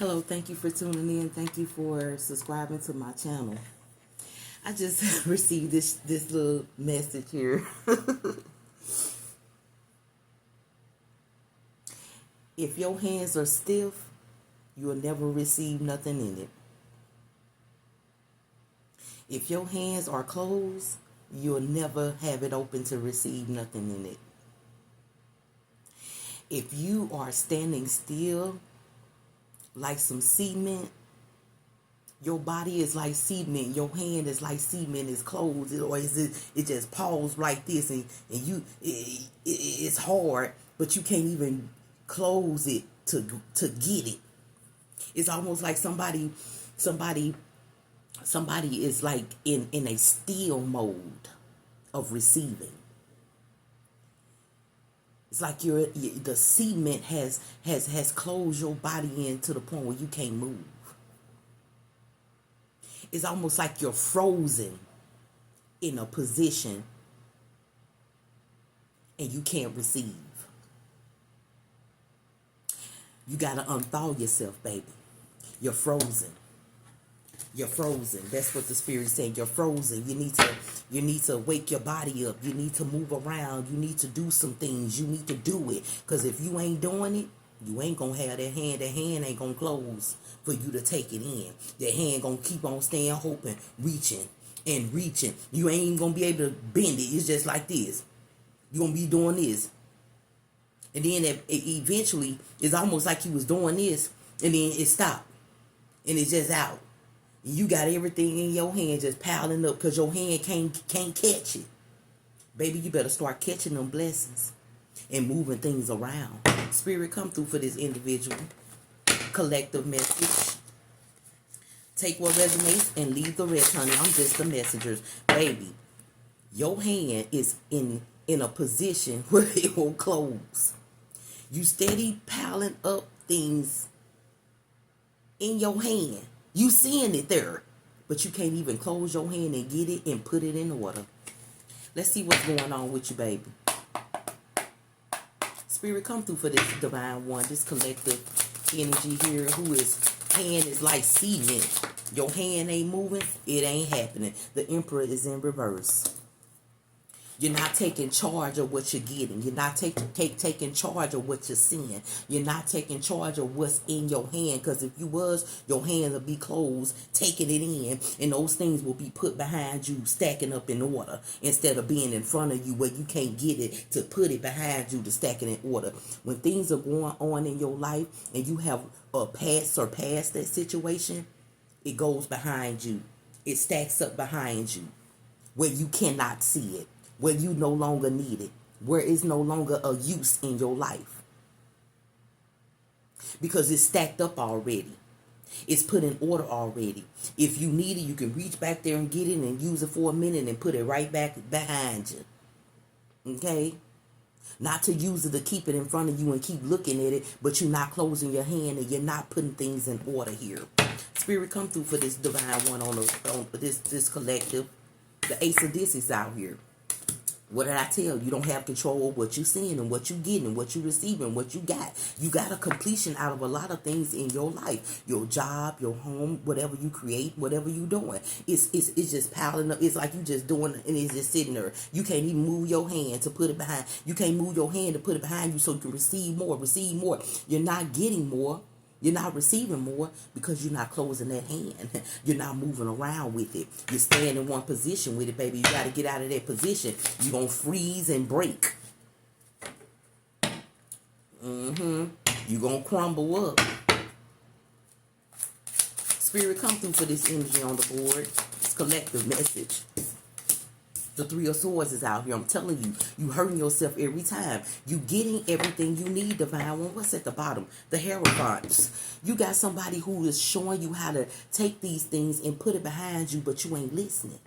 Hello, thank you for tuning in. Thank you for subscribing to my channel. I just received this little message here. If your hands are stiff, you will never receive nothing in it. If your hands are closed, you'll never have it open to receive nothing in it. If you are standing still like some cement, your body is like cement. Your hand is like cement. It's closed, or is it just paused like this, and it's hard, but you can't even close it to get it. It's almost like somebody is like in a still mode of receiving. It's like the cement has closed your body in to the point where you can't move. It's almost like you're frozen in a position and you can't receive. You got to unthaw yourself, baby. You're frozen. You're frozen. That's what the Spirit's saying. You're frozen. You need to wake your body up. You need to move around. You need to do some things. You need to do it. Because if you ain't doing it, you ain't going to have that hand. That hand ain't going to close for you to take it in. That hand going to keep on staying open, reaching and reaching. You ain't even going to be able to bend it. It's just like this. You're going to be doing this. And then eventually, it's almost like you was doing this, and then it stopped. And it's just out. You got everything in your hand just piling up because your hand can't catch it. Baby, you better start catching them blessings and moving things around. Spirit, come through for this individual. Collective message. Take what resonates and leave the rest, honey. I'm just the messenger. Baby, your hand is in a position where it will close. You steady piling up things in your hand. You seeing it there, but you can't even close your hand and get it and put it in order. Let's see what's going on with you, baby. Spirit, come through for this divine one, this collective energy here, who is hand is like cement. Your hand ain't moving, it ain't happening. The Emperor is in reverse. You're not taking charge of what you're getting. You're not taking charge of what you're seeing. You're not taking charge of what's in your hand. Because if you was, your hands would be closed, taking it in. And those things will be put behind you, stacking up in order. Instead of being in front of you where you can't get it to put it behind you to stack it in order. When things are going on in your life and you have surpassed that situation, it goes behind you. It stacks up behind you where you cannot see it. Where you no longer need it, where it's no longer a use in your life. Because it's stacked up already. It's put in order already. If you need it, you can reach back there and get it and use it for a minute and put it right back behind you. Okay? Not to use it to keep it in front of you and keep looking at it, but you're not closing your hand and you're not putting things in order here. Spirit, come through for this divine one on this collective. The Ace of Discs is out here. What did I tell you? You don't have control of what you're seeing and what you're getting and what you're receiving, what you got. You got a completion out of a lot of things in your life. Your job, your home, whatever you create, whatever you're doing. It's just piling up. It's like you just doing it and it's just sitting there. You can't even move your hand to put it behind. You can't move your hand to put it behind you so you can receive more, receive more. You're not getting more. You're not receiving more because you're not closing that hand. You're not moving around with it. You're staying in one position with it, baby. You got to get out of that position. You're going to freeze and break. You're going to crumble up. Spirit, come through for this energy on the board. It's collective message. The Three of Swords is out here. I'm telling you, you hurting yourself every time. You getting everything you need, divine one. What's at the bottom? The Hierophants. You got somebody who is showing you how to take these things and put it behind you, but you ain't listening.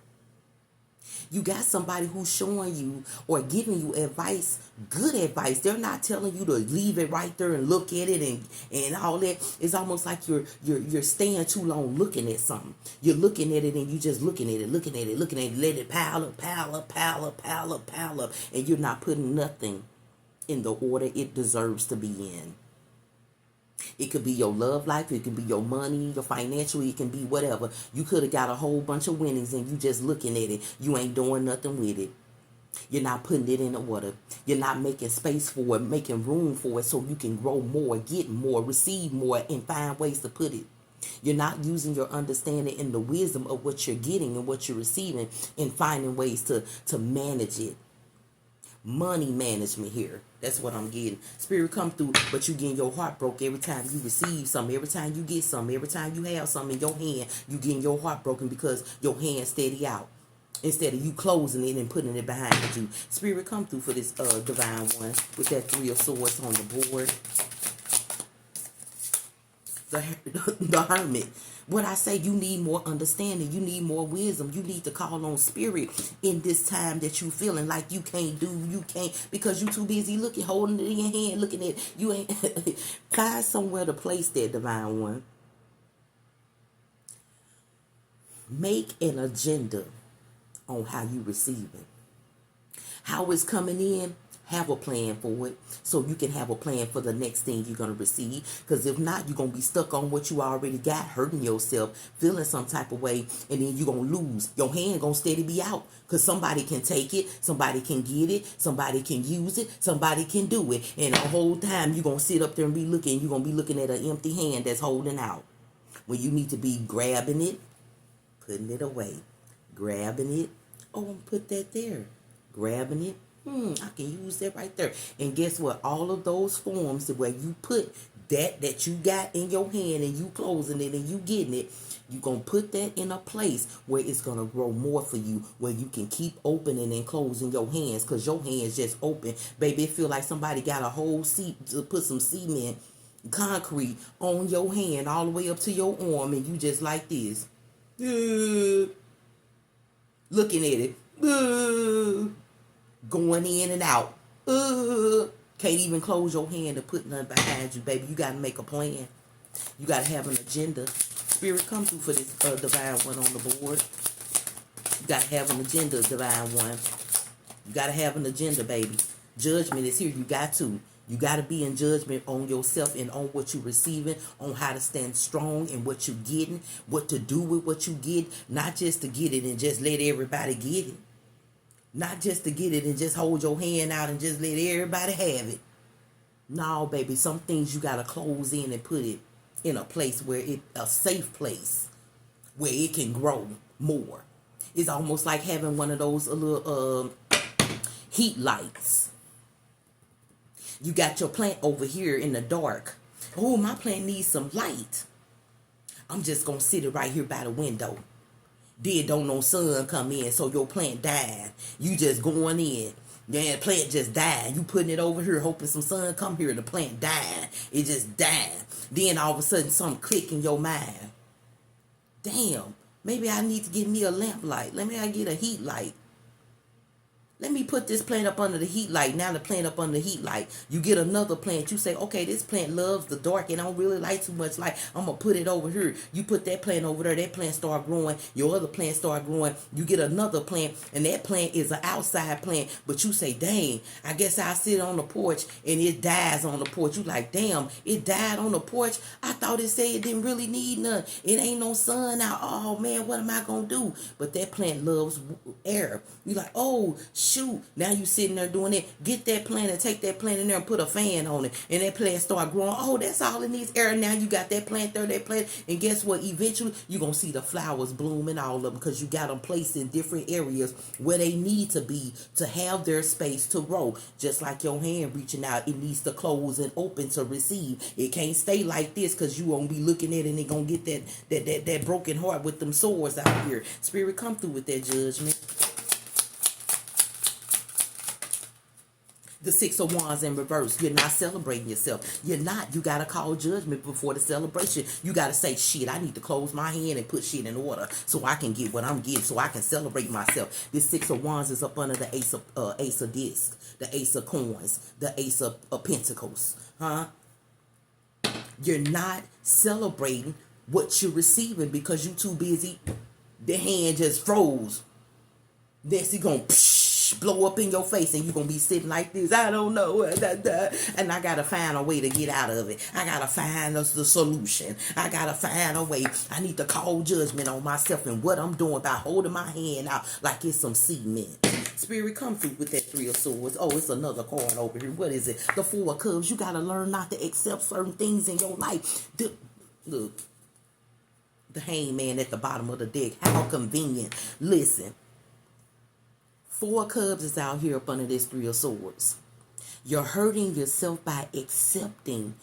You got somebody who's showing you or giving you advice, good advice. They're not telling you to leave it right there and look at it and all that. It's almost like you're staying too long looking at something. You're looking at it and you just looking at it, let it pile up, and you're not putting nothing in the order it deserves to be in. It could be your love life. It can be your money, your financial. It can be whatever. You could have got a whole bunch of winnings and you just looking at it. You ain't doing nothing with it. You're not putting it in the water. You're not making space for it, making room for it so you can grow more, get more, receive more, and find ways to put it. You're not using your understanding and the wisdom of what you're getting and what you're receiving and finding ways to manage it. Money management here. That's what I'm getting. Spirit come through, but you getting your heart broke every time you receive something, every time you get something, every time you have something in your hand, you getting your heart broken because your hand steady out. Instead of you closing it and putting it behind you. Spirit come through for this divine one with that 3 of swords on the board. The hermit. What I say, you need more understanding. You need more wisdom. You need to call on spirit in this time that you feeling like you can't do, you can't, because you too busy looking, holding it in your hand, looking at it. You ain't find somewhere to place that, divine one. Make an agenda on how you receive it. How it's coming in, have a plan for it so you can have a plan for the next thing you're going to receive. Because if not, you're going to be stuck on what you already got, hurting yourself, feeling some type of way, and then you're going to lose. Your hand going to steady be out because somebody can take it, somebody can get it, somebody can use it, somebody can do it. And the whole time you're going to sit up there and be looking, you're going to be looking at an empty hand that's holding out. When you need to be grabbing it, putting it away. Grabbing it. Oh, put that there. Grabbing it. I can use that right there. And guess what? All of those forms where you put that you got in your hand and you closing it and you getting it, you're going to put that in a place where it's going to grow more for you, where you can keep opening and closing your hands because your hands just open. Baby, it feel like somebody got a whole seat to put some cement, concrete on your hand all the way up to your arm and you just like this. Looking at it. Going in and out. Can't even close your hand to put nothing behind you, baby. You got to make a plan. You got to have an agenda. Spirit come through for this divine one on the board. You got to have an agenda, divine one. You got to have an agenda, baby. Judgment is here. You got to. You got to be in judgment on yourself and on what you're receiving, on how to stand strong and what you're getting, what to do with what you get, not just to get it and just let everybody get it. Not just to get it and just hold your hand out and just let everybody have it. No, baby, some things you got to close in and put it in a place where a safe place where it can grow more. It's almost like having one of those little heat lights. You got your plant over here in the dark. Oh, my plant needs some light. I'm just going to sit it right here by the window. Then don't no sun come in, so your plant died. You just going in. Yeah, the plant just died. You putting it over here, hoping some sun come here. The plant died. It just died. Then all of a sudden, something click in your mind. Damn, maybe I need to get me a lamp light. Let me get a heat light. Let me put this plant up under the heat light. Now the plant up under the heat light. You get another plant. You say, okay, this plant loves the dark and I don't really like too much light. I'm going to put it over here. You put that plant over there. That plant start growing. Your other plant start growing. You get another plant and that plant is an outside plant. But you say, dang, I guess I'll sit on the porch and it dies on the porch. You like, damn, it died on the porch. I thought it said it didn't really need none. It ain't no sun out. Oh, man, what am I going to do? But that plant loves air. You like, oh, shoot, now you sitting there doing it. Get that plant and take that plant in there and put a fan on it. And that plant start growing. Oh, that's all it needs, air. Now you got that plant there, that plant. And guess what? Eventually, you're going to see the flowers blooming, all of them, because you got them placed in different areas where they need to be to have their space to grow. Just like your hand reaching out, it needs to close and open to receive. It can't stay like this because you won't be looking at it and it going to get that broken heart with them sores out here. Spirit, come through with that judgment. The Six of Wands in reverse. You're not celebrating yourself. You're not. You got to call judgment before the celebration. You got to say, shit, I need to close my hand and put shit in order so I can get what I'm getting, so I can celebrate myself. This Six of Wands is up under the Ace of Discs, the Ace of Coins, the Ace of Pentacles. You're not celebrating what you're receiving because you're too busy. The hand just froze. Then she going, psh. blow up in your face, and you're gonna be sitting like this. I don't know, and I gotta find a way to get out of it. I gotta find the solution. I gotta find a way. I need to call judgment on myself and what I'm doing by holding my hand out like it's some cement. Spirit, come through with that Three of Swords. Oh, it's another card over here. What is it? The Four of Cups. You gotta learn not to accept certain things in your life. Look, the Hangman at the bottom of the deck. How convenient. Listen. Four of Cups is out here up under this Three of Swords. You're hurting yourself by accepting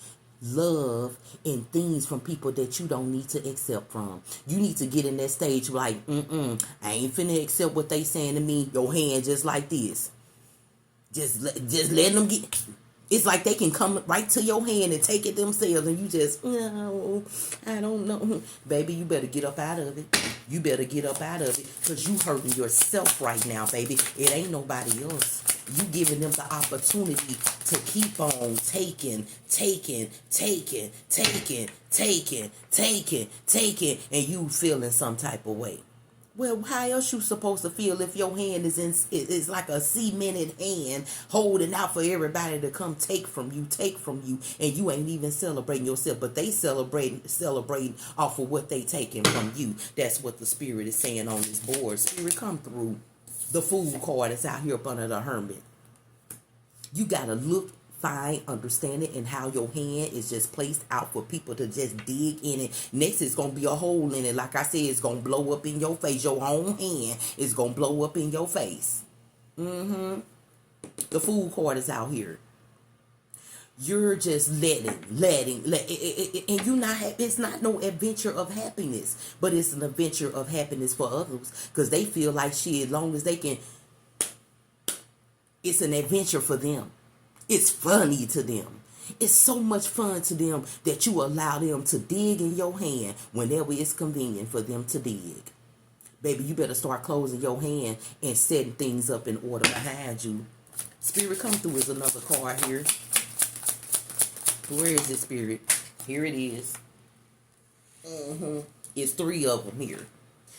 love and things from people that you don't need to accept from. You need to get in that stage like, I ain't finna accept what they saying to me. Your hand just like this. Just letting them get. It's like they can come right to your hand and take it themselves, and you just, no, I don't know. Baby, you better get up out of it. You better get up out of it, because you hurting yourself right now, baby. It ain't nobody else. You giving them the opportunity to keep on taking, and you feeling some type of way. Well, how else you supposed to feel if your hand is like a cemented hand holding out for everybody to come take from you, and you ain't even celebrating yourself, but they celebrating off of what they taking from you. That's what the Spirit is saying on this board. Spirit, come through. The Fool card is out here up under the Hermit. You gotta look, find, understand it, and how your hand is just placed out for people to just dig in it. Next, it's gonna be a hole in it. Like I said, it's gonna blow up in your face. Your own hand is gonna blow up in your face. The Fool card is out here. You're just letting, and you not. It's not no adventure of happiness, but it's an adventure of happiness for others, because they feel like shit. As long as they can, it's an adventure for them. It's funny to them. It's so much fun to them that you allow them to dig in your hand whenever it's convenient for them to dig. Baby, you better start closing your hand and setting things up in order behind you. Spirit, come through is another card here. Where is it, Spirit? Here it is. It's three of them here.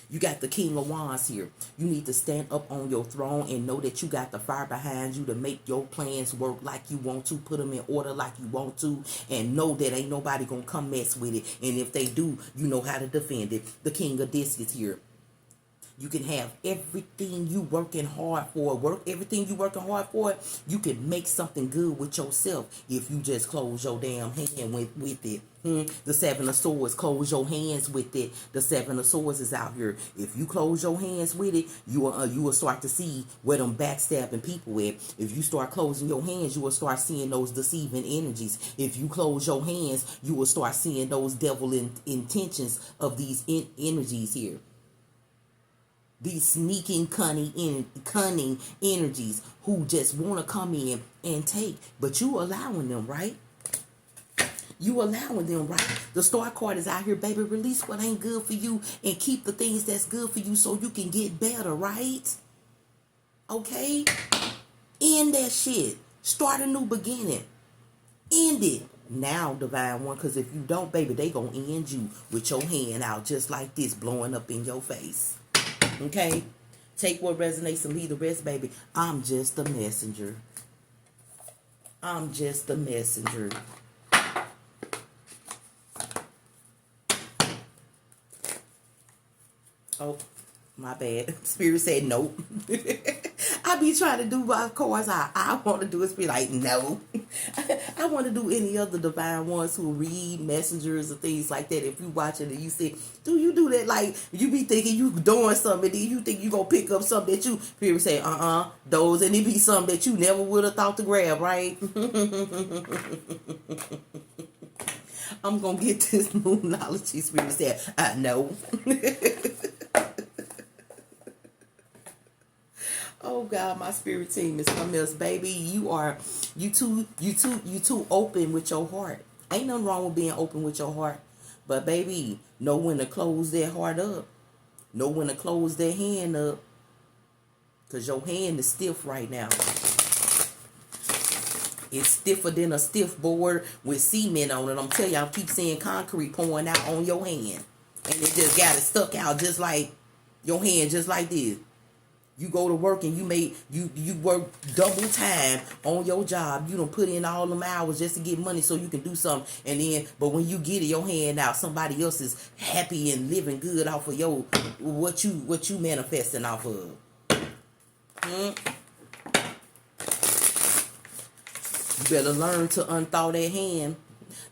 You got the King of Wands here. You need to stand up on your throne and know that you got the fire behind you to make your plans work like you want to. Put them in order like you want to. And know that ain't nobody going to come mess with it. And if they do, you know how to defend it. The King of Discus here. You can have everything you working hard for. Everything you working hard for. You can make something good with yourself if you just close your damn hand with it. The Seven of Swords, close your hands with it. The Seven of Swords is out here. If you close your hands with it, you will start to see where them backstabbing people at. If you start closing your hands, you will start seeing those deceiving energies. If you close your hands, you will start seeing those devil intentions of these energies here. These sneaking, cunning energies who just want to come in and take. But you allowing them, right? You allowing them, right? The Star card is out here, baby. Release what ain't good for you and keep the things that's good for you so you can get better, right? Okay? End that shit. Start a new beginning. End it. Now, Divine One, because if you don't, baby, they gonna end you with your hand out just like this, blowing up in your face. Okay? Take what resonates and leave the rest, baby. I'm just a messenger. I'm just a messenger. Oh, my bad. Spirit said nope. I be trying to do my cards. I want to do it. Be like, no. I want to do any other Divine Ones who read messengers and things like that. If you watching and you say, do you do that? Like, you be thinking you doing something, and then you think you gonna pick up something that you people say, those, and it be something that you never would have thought to grab, right? I'm gonna get this new knowledge. Spirit said, no. Oh God, my spirit team is something else, baby. You too open with your heart. Ain't nothing wrong with being open with your heart, but baby, know when to close that heart up. Know when to close that hand up, cause your hand is stiff right now. It's stiffer than a stiff board with cement on it. I'm telling you, I keep seeing concrete pouring out on your hand, and it just got it stuck out just like your hand, just like this. You go to work and you work double time on your job. You don't put in all them hours just to get money so you can do something. And then, but when you get it, your hand out, somebody else is happy and living good off of your what you manifesting off of. You better learn to unthaw that hand.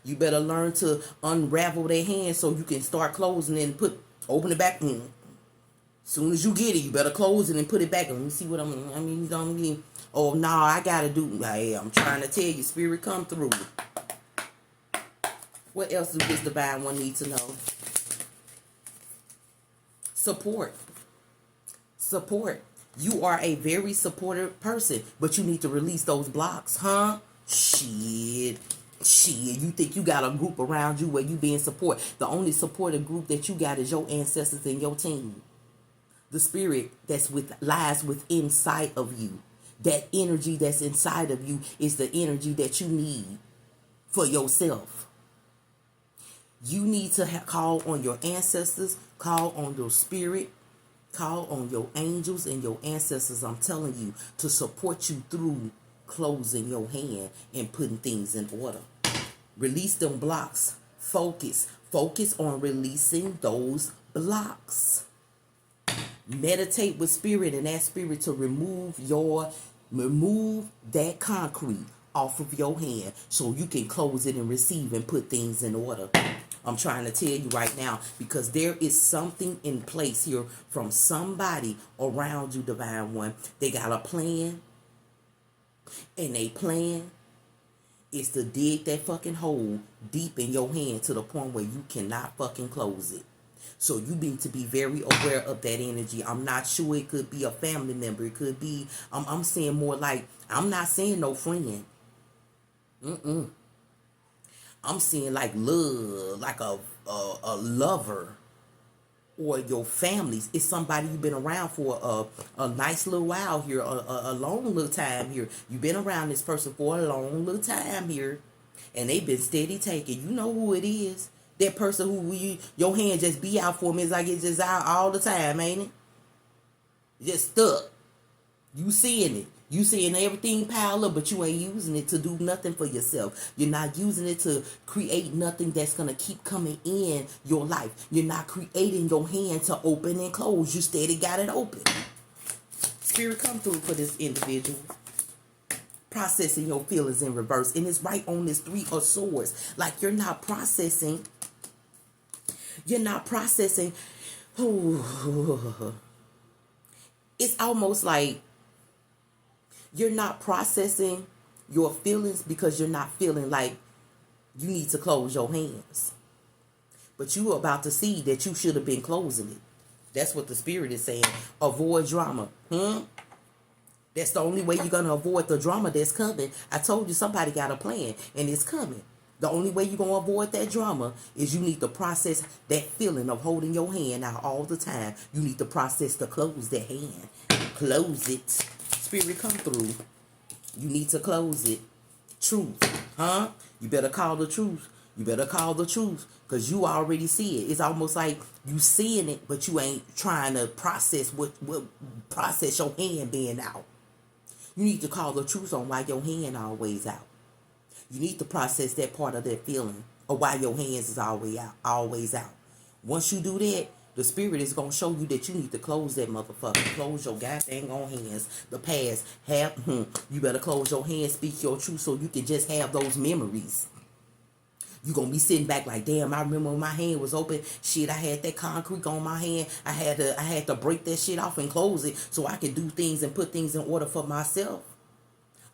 You better learn to unravel that hand so you can start closing it and open it back. Soon as you get it, you better close it and put it back. Let me see what oh, no, I gotta do. Hey, I'm trying to tell you, Spirit, come through. What else does this divine one need to know? Support. Support. You are a very supportive person, but you need to release those blocks, huh? Shit. You think you got a group around you where you being support. The only supportive group that you got is your ancestors and your team. The spirit lies within sight of you. That energy that's inside of you is the energy that you need for yourself. You need to call on your ancestors, call on your spirit, call on your angels and your ancestors, I'm telling you, to support you through closing your hand and putting things in order. Release them blocks. Focus on releasing those blocks. Meditate with spirit and ask spirit to remove that concrete off of your hand so you can close it and receive and put things in order. I'm trying to tell you right now, because there is something in place here from somebody around you, Divine One. They got a plan, and they plan is to dig that fucking hole deep in your hand to the point where you cannot fucking close it. So you need to be very aware of that energy. I'm not sure, it could be a family member. It could be, I'm saying more like, I'm not saying no friend. I'm saying like love, like a lover, or your families. It's somebody you've been around for a nice little while here, a long little time here. You've been around this person for a long little time here, and they've been steady taking. You know who it is. That person who your hand just be out for me. It's like it's just out all the time, ain't it? Just stuck. You seeing it. You seeing everything pile up, but you ain't using it to do nothing for yourself. You're not using it to create nothing that's going to keep coming in your life. You're not creating your hand to open and close. You steady got it open. Spirit, come through for this individual. Processing your feelings in reverse. And it's right on this 3 of Swords. Like you're not processing. You're not processing. It's almost like you're not processing your feelings because you're not feeling like you need to close your hands. But you are about to see that you should have been closing it. That's what the spirit is saying. Avoid drama. That's the only way you're going to avoid the drama that's coming. I told you somebody got a plan and it's coming. The only way you're going to avoid that drama is you need to process that feeling of holding your hand out all the time. You need to process to close that hand. Close it. Spirit, come through. You need to close it. Truth. You better call the truth. You better call the truth. Because you already see it. It's almost like you seeing it, but you ain't trying to process process your hand being out. You need to call the truth on why your hand always out. You need to process that part of that feeling of why your hands is always out. Once you do that, the spirit is going to show you that you need to close that motherfucker. Close your goddamn on hands. The past. You better close your hands, speak your truth so you can just have those memories. You're going to be sitting back like, damn, I remember when my hand was open. Shit, I had that concrete on my hand. I had to break that shit off and close it so I could do things and put things in order for myself.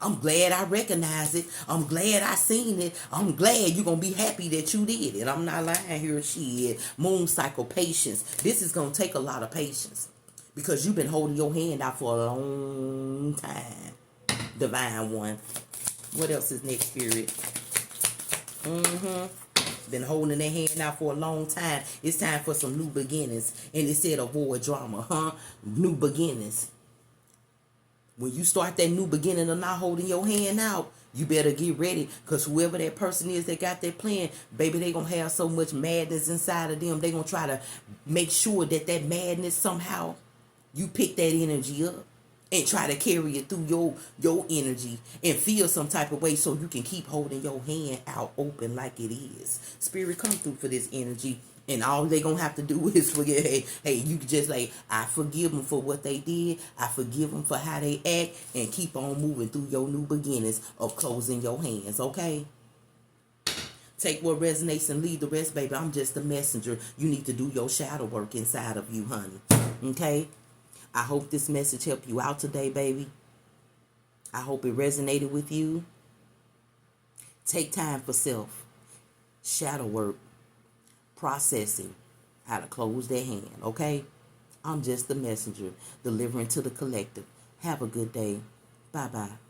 I'm glad I recognized it. I'm glad I seen it. I'm glad you're going to be happy that you did it. I'm not lying here. Shit. Moon cycle patience. This is going to take a lot of patience because you've been holding your hand out for a long time. Divine One. What else is next, Spirit? Been holding their hand out for a long time. It's time for some new beginnings. And it said avoid drama, New beginnings. When you start that new beginning of not holding your hand out, you better get ready. Because whoever that person is that got that plan, baby, they going to have so much madness inside of them. They going to try to make sure that madness somehow You pick that energy up and try to carry it through your energy and feel some type of way so you can keep holding your hand out open like it is. Spirit, come through for this energy. And all they gonna have to do is forget. Hey, you can just like, I forgive them for what they did. I forgive them for how they act, and keep on moving through your new beginnings of closing your hands. Okay. Take what resonates and leave the rest, baby. I'm just a messenger. You need to do your shadow work inside of you, honey. Okay? I hope this message helped you out today, baby. I hope it resonated with you. Take time for self. Shadow work. Processing how to close their hand, okay? I'm just the messenger, delivering to the collective. Have a good day. Bye-bye.